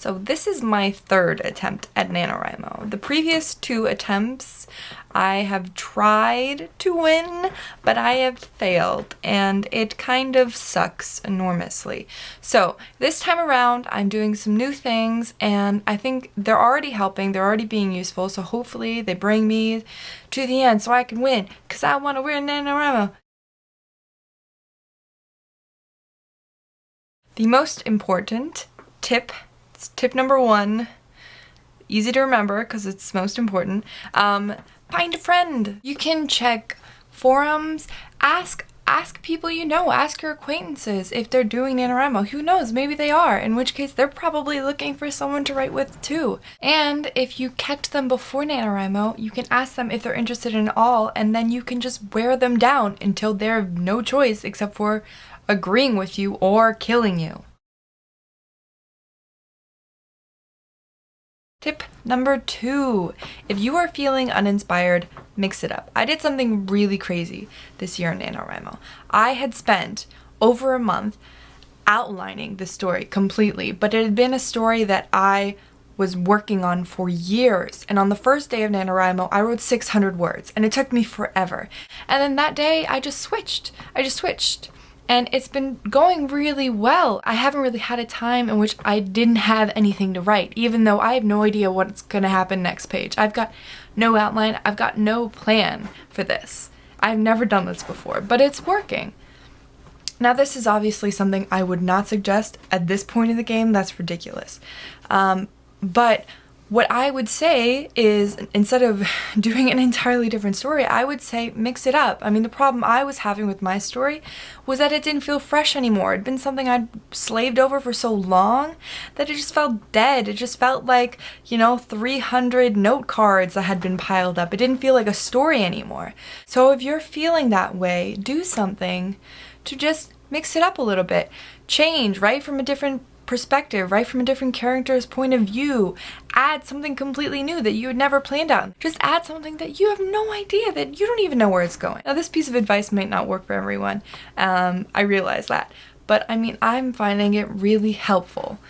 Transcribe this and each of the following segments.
So this is my third attempt at NaNoWRIMO. The previous 2 attempts I have tried to win, but I have failed, and it kind of sucks enormously. So this time around, I'm doing some new things, and I think they're already helping, they're already being useful, so hopefully they bring me to the end so I can win, because I want to win NaNoWRIMO. The most important tip, it's tip number 1, easy to remember because it's most important, find a friend. You can check forums, ask people you know, ask your acquaintances if they're doing NaNoWRIMO. Who knows, maybe they are, in which case they're probably looking for someone to write with too. And if you catch them before NaNoWRIMO, you can ask them if they're interested in all, and then you can just wear them down until they have no choice except for agreeing with you or killing you. Tip number 2, if you are feeling uninspired, mix it up. I did something really crazy this year in NaNoWRIMO. I had spent over a month outlining the story completely, but it had been a story that I was working on for years. And on the first day of NaNoWRIMO, I wrote 600 words, and it took me forever. And then that day, I just switched. And it's been going really well. I haven't really had a time in which I didn't have anything to write, even though I have no idea what's gonna happen next page. I've got no outline, I've got no plan for this. I've never done this before, but it's working. Now this is obviously something I would not suggest at this point in the game, that's ridiculous. But what I would say is, instead of doing an entirely different story, I would say mix it up. I mean, the problem I was having with my story was that it didn't feel fresh anymore. It'd been something I'd slaved over for so long that it just felt dead. It just felt like, 300 note cards that had been piled up. It didn't feel like a story anymore. So if you're feeling that way, do something to just mix it up a little bit. Change, write from a different perspective, write from a different character's point of view, add something completely new that you had never planned out. Just add something that you have no idea, that you don't even know where it's going. Now this piece of advice might not work for everyone, I realize that, but I mean, I'm finding it really helpful.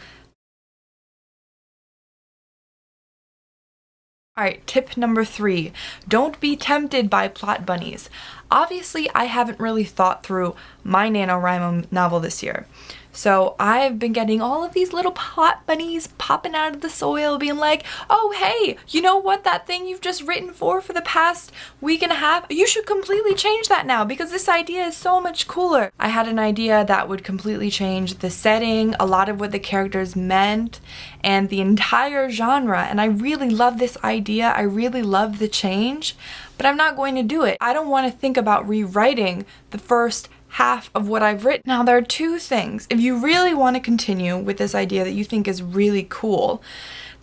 Alright, tip number 3, don't be tempted by plot bunnies. Obviously, I haven't really thought through my NaNoWRIMO novel this year. So I've been getting all of these little plot bunnies popping out of the soil being like, oh hey, you know what, that thing you've just written for the past week and a half, you should completely change that now because this idea is so much cooler. I had an idea that would completely change the setting, a lot of what the characters meant, and the entire genre, and I really love this idea, I really love the change, but I'm not going to do it. I don't want to think about rewriting the first half of what I've written. Now there are 2 things. If you really want to continue with this idea that you think is really cool,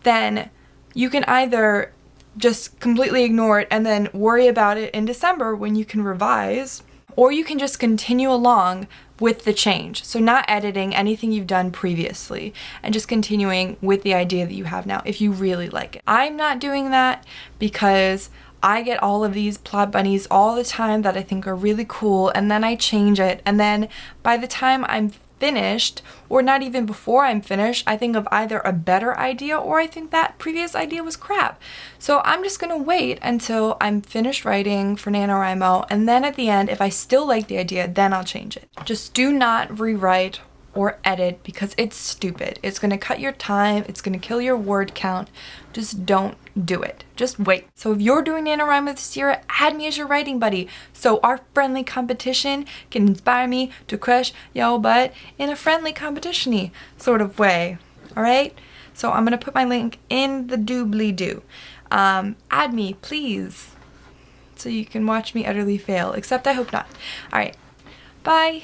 then you can either just completely ignore it and then worry about it in December when you can revise, or you can just continue along with the change. So not editing anything you've done previously and just continuing with the idea that you have now if you really like it. I'm not doing that because I get all of these plot bunnies all the time that I think are really cool, and then I change it, and then by the time I'm finished, or not even before I'm finished, I think of either a better idea or I think that previous idea was crap. So I'm just gonna wait until I'm finished writing for NaNoWRIMO, and then at the end, if I still like the idea, then I'll change it. Just do not rewrite or edit because it's stupid. It's gonna cut your time, it's gonna kill your word count. Just don't do it. Just wait. So if you're doing NaNoWRIMO this year, add me as your writing buddy so our friendly competition can inspire me to crush your butt in a friendly competition-y sort of way. Alright? So I'm gonna put my link in the doobly-doo. Add me, please, so you can watch me utterly fail, except I hope not. Alright, bye!